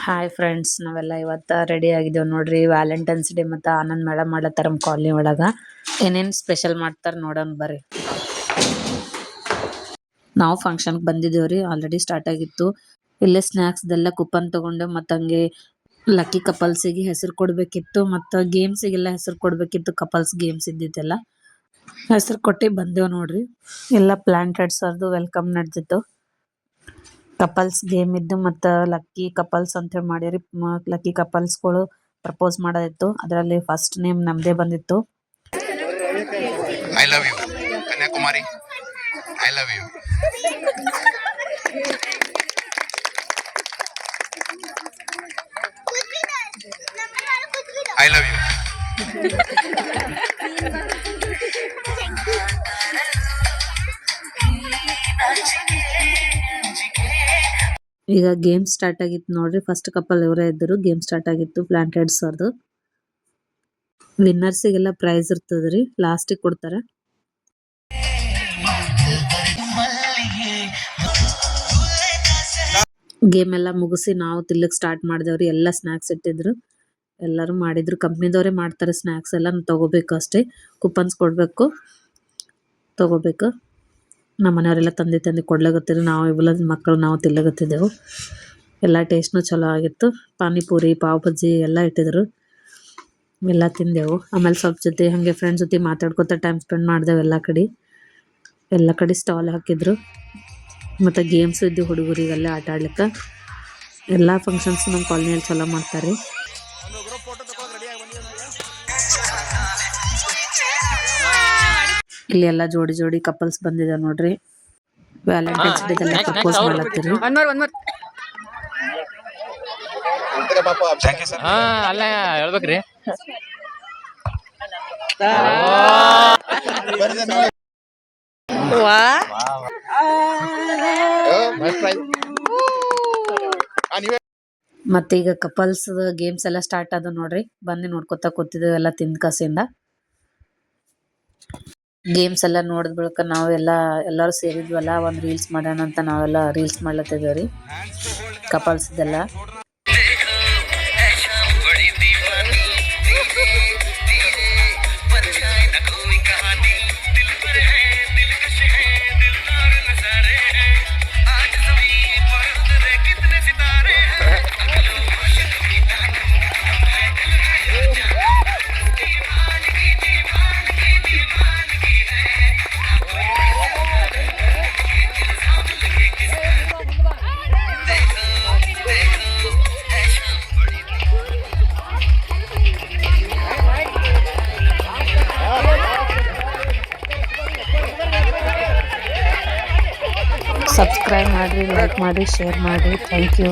Hi friends, ನಾವೆಲ್ಲ ಇವತ್ತು ready ಆಗಿದ್ದೇವೆ ನೋಡ್ರಿ. ವ್ಯಾಲೆಂಟೈನ್ಸ್ ಡೇ ಮತ್ತು ಆನಂದ್ ಮೇಳ ಮಾಡ್ಲತ್ತಾರ ನಮ್ಮ ಕಾಲನಿ ಒಳಗ. ಏನೇನು ಸ್ಪೆಷಲ್ ಮಾಡ್ತಾರೆ ನೋಡೋಣ ಬರ್ರಿ. ನಾವು ಫಂಕ್ಷನ್ಗೆ ಬಂದಿದ್ದೇವ್ರಿ. ಆಲ್ರೆಡಿ ಸ್ಟಾರ್ಟ್ ಆಗಿತ್ತು. ಇಲ್ಲೇ ಸ್ನ್ಯಾಕ್ಸ್ದೆಲ್ಲ ಕೂಪನ್ ತಗೊಂಡು ಮತ್ತು ಹಂಗೆ ಲಕ್ಕಿ ಕಪಲ್ಸಿಗೆ ಹೆಸರು ಕೊಡಬೇಕಿತ್ತು ಮತ್ತು ಗೇಮ್ಸಿಗೆಲ್ಲ ಹೆಸರು ಕೊಡಬೇಕಿತ್ತು. ಕಪಲ್ಸ್ ಗೇಮ್ಸ್ ಇದ್ದಿದ್ದೆಲ್ಲ ಹೆಸರು ಕೊಟ್ಟು ಬಂದೇವು ನೋಡ್ರಿ. ಎಲ್ಲ ಪ್ಲಾಂಟೆಡ್ ಸರ್ದು ವೆಲ್ಕಮ್ ನಡೆದಿತ್ತು. ಕಪಲ್ಸ್ ಗೇಮ್ ಇದ್ದು ಮತ್ತು ಲಕ್ಕಿ ಕಪಲ್ಸ್ ಅಂತ ಹೇಳಿ ಮಾಡಿರಿ. ಲಕ್ಕಿ ಕಪಲ್ಸ್ಗಳು ಪ್ರಪೋಸ್ ಮಾಡೋದಿತ್ತು. ಅದರಲ್ಲಿ ಫಸ್ಟ್ ನೇಮ್ ನಮ್ದೇ ಬಂದಿತ್ತು. I love you Kanyakumari, I love you. I love you. ಈಗ ಗೇಮ್ ಸ್ಟಾರ್ಟ್ ಆಗಿತ್ತು ನೋಡ್ರಿ. ಫಸ್ಟ್ ಕಪಲ್ ಇವರೇ ಇದ್ದರು. ಗೇಮ್ ಸ್ಟಾರ್ಟ್ ಆಗಿತ್ತು ಪ್ಲಾಂಟೆಡ್ ಸರ್ದು. ವಿನ್ನರ್ಸಿಗೆಲ್ಲ ಪ್ರೈಸ್ ಇರ್ತದ್ರಿ, ಲಾಸ್ಟಿಗೆ ಕೊಡ್ತಾರೆ. ಗೇಮ್ ಎಲ್ಲ ಮುಗಿಸಿ ನಾವು ತಿಲ್ಲಕ್ ಸ್ಟಾರ್ಟ್ ಮಾಡಿದೆವ್ರಿ. ಎಲ್ಲ ಸ್ನ್ಯಾಕ್ಸ್ ಇಟ್ಟಿದ್ರು, ಎಲ್ಲರೂ ಮಾಡಿದ್ರು. ಕಂಪ್ನಿದವರೇ ಮಾಡ್ತಾರೆ ಸ್ನ್ಯಾಕ್ಸ್ ಎಲ್ಲ. ತಗೋಬೇಕು ಅಷ್ಟೇ, ಕೂಪನ್ಸ್ ಕೊಡಬೇಕು, ತಗೋಬೇಕು. ನಮ್ಮ ಮನೆಯವರೆಲ್ಲ ತಂದು ಕೊಡ್ಲಾಗತ್ತಿದ್ರು. ನಾವು ಇವೆಲ್ಲ ಮಕ್ಕಳು ನಾವು ತಿಲ್ಲಗತ್ತಿದ್ದೆವು. ಎಲ್ಲ ಟೇಸ್ಟ್ನು ಚಲೋ ಆಗಿತ್ತು. ಪಾನಿಪುರಿ, ಪಾವ್ ಬಜ್ಜಿ ಎಲ್ಲ ಇಟ್ಟಿದ್ರು, ಎಲ್ಲ ತಿಂದೆವು. ಆಮೇಲೆ ಸ್ವಲ್ಪ ಜೊತೆ ಹಾಗೆ ಫ್ರೆಂಡ್ಸ್ ಜೊತೆ ಮಾತಾಡ್ಕೊತ ಟೈಮ್ ಸ್ಪೆಂಡ್ ಮಾಡಿದೆವು. ಎಲ್ಲ ಕಡೆ ಸ್ಟಾಲ್ ಹಾಕಿದ್ರು ಮತ್ತು ಗೇಮ್ಸ್ ಇದ್ದು ಹುಡುಗರಿಗೆಲ್ಲ ಆಟ ಆಡ್ಲಿಕ್ಕೆ. ಎಲ್ಲ ಫಂಕ್ಷನ್ಸ್ ನಮ್ಮ ಕಾಲನಿಯಲ್ಲಿ ಚಲೋ ಮಾಡ್ತಾರೆ. ಇಲ್ಲಿ ಎಲ್ಲ ಜೋಡಿ ಜೋಡಿ ಕಪಲ್ಸ್ ಬಂದಿದೆ ನೋಡ್ರಿ. ವ್ಯಾಲೆಂಟೈನ್ಸ್ ಡೇದೆಲ್ಲ ಪ್ರಪೋಸ್ ಮಾಡ್ಲತ್ತೀರಿ. ಅಲ್ಲ ಹೇಳ್ಬೇಕ್ರಿ. ಮತ್ತೆ ಈಗ ಕಪಲ್ಸ್ ಗೇಮ್ಸ್ ಎಲ್ಲ ಸ್ಟಾರ್ಟ್ ಆದ ನೋಡ್ರಿ. ಬಂದು ನೋಡ್ಕೊತಾ ಕೂತಿದ್ದೇವೆ ಎಲ್ಲ ತಿಂದ ಕಸಿಂದ. ಗೇಮ್ಸ್ ಎಲ್ಲ ನೋಡಿದ ಬಳಿಕ ನಾವು ಎಲ್ಲರೂ ಸೇರಿದ್ವಲ್ಲ, ಒಂದು ರೀಲ್ಸ್ ಮಾಡೋಣ ಅಂತ ನಾವೆಲ್ಲ ರೀಲ್ಸ್ ಮಾಡ್ಲತ್ತಿದ್ದೇವ್ರಿ ಕಪಲ್ಸ್ದೆಲ್ಲ. ಸಬ್ಸ್ಕ್ರೈಬ್ ಮಾಡಿರಿ, ಲೈಕ್ ಮಾಡಿ, ಶೇರ್ ಮಾಡಿ. Thank you.